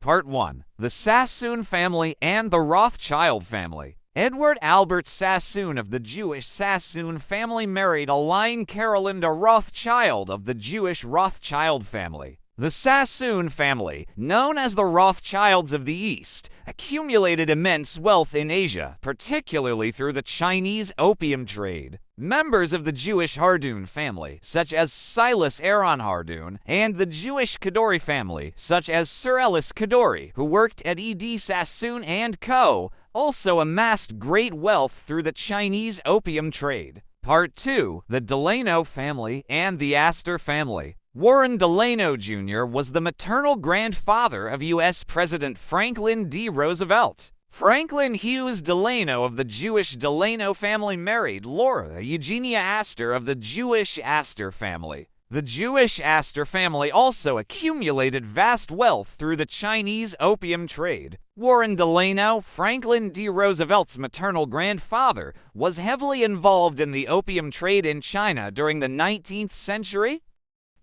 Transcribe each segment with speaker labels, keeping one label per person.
Speaker 1: Part 1. The Sassoon Family and the Rothschild Family. Edward Albert Sassoon of the Jewish Sassoon family married Aline Carolinda Rothschild of the Jewish Rothschild family. The Sassoon family, known as the Rothschilds of the East, accumulated immense wealth in Asia, particularly through the Chinese opium trade. Members of the Jewish Hardoon family, such as Silas Aaron Hardoon, and the Jewish Kadori family, such as Sir Ellis Kadori, who worked at E.D. Sassoon & Co., also amassed great wealth through the Chinese opium trade. Part 2. The Delano family and the Astor family. Warren Delano Jr. was the maternal grandfather of U.S. President Franklin D. Roosevelt. Franklin Hughes Delano of the Jewish Delano family married Laura Eugenia Astor of the Jewish Astor family. The Jewish Astor family also accumulated vast wealth through the Chinese opium trade. Warren Delano, Franklin D. Roosevelt's maternal grandfather, was heavily involved in the opium trade in China during the 19th century.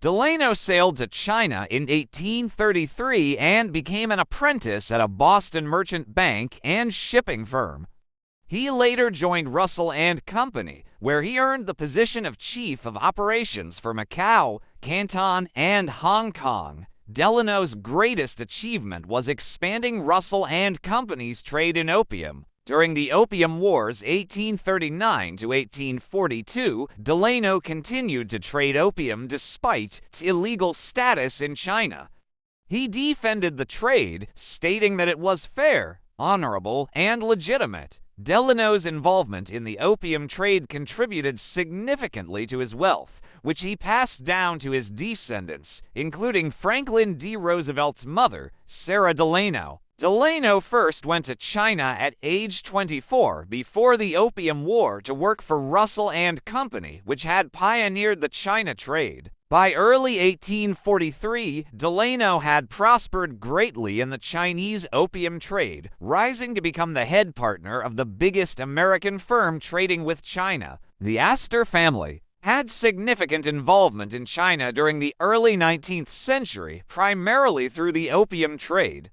Speaker 1: Delano sailed to China in 1833 and became an apprentice at a Boston merchant bank and shipping firm. He later joined Russell and Company, where he earned the position of Chief of Operations for Macau, Canton, and Hong Kong. Delano's greatest achievement was expanding Russell and Company's trade in opium. During the Opium Wars 1839 to 1842, Delano continued to trade opium despite its illegal status in China. He defended the trade, stating that it was fair, honorable, and legitimate. Delano's involvement in the opium trade contributed significantly to his wealth, which he passed down to his descendants, including Franklin D. Roosevelt's mother, Sarah Delano. Delano first went to China at age 24 before the Opium War to work for Russell and Company, which had pioneered the China trade. By early 1843, Delano had prospered greatly in the Chinese opium trade, rising to become the head partner of the biggest American firm trading with China. The Astor family had significant involvement in China during the early 19th century, primarily through the opium trade.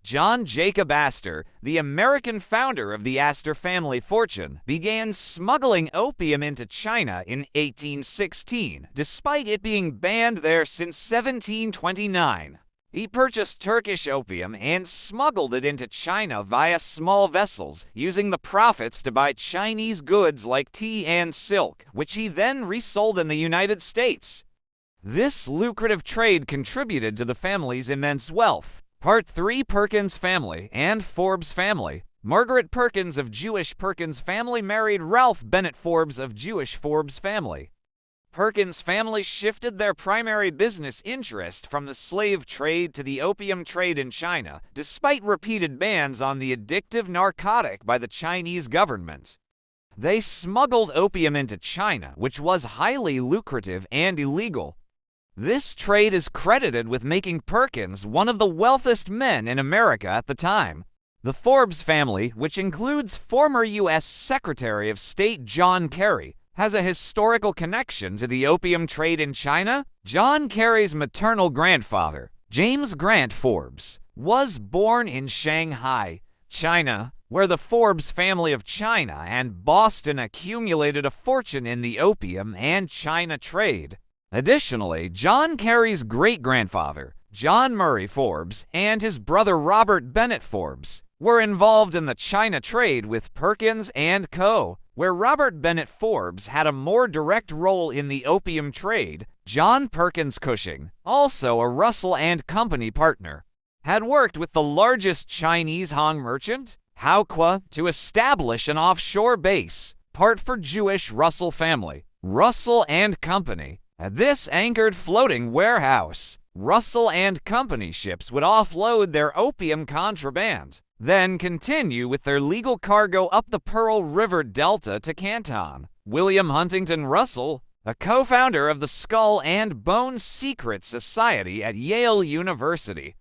Speaker 1: John Jacob Astor, the American founder of the Astor family fortune, began smuggling opium into China in 1816, despite it being banned there since 1729. He purchased Turkish opium and smuggled it into China via small vessels, using the profits to buy Chinese goods like tea and silk, which he then resold in the United States. This lucrative trade contributed to the family's immense wealth. Part 3. Perkins family and Forbes family. Margaret Perkins of Jewish Perkins family married Ralph Bennett Forbes of Jewish Forbes family. Perkins family shifted their primary business interest from the slave trade to the opium trade in China, despite repeated bans on the addictive narcotic by the Chinese government. They smuggled opium into China, which was highly lucrative and illegal. This trade is credited with making Perkins one of the wealthiest men in America at the time. The Forbes family, which includes former U.S. Secretary of State John Kerry, has a historical connection to the opium trade in China. John Kerry's maternal grandfather, James Grant Forbes, was born in Shanghai, China, where the Forbes family of China and Boston accumulated a fortune in the opium and China trade. Additionally, John Kerry's great-grandfather, John Murray Forbes, and his brother Robert Bennett Forbes were involved in the China trade with Perkins & Co., where Robert Bennett Forbes had a more direct role in the opium trade. John Perkins Cushing, also a Russell and Company partner, had worked with the largest Chinese Hong merchant, Haokua, to establish an offshore base, part for Jewish Russell family, Russell and Company. At this anchored floating warehouse, Russell and Company ships would offload their opium contraband, then continue with their legal cargo up the Pearl River Delta to Canton. William Huntington Russell, a co-founder of the Skull and Bone Secret Society at Yale University,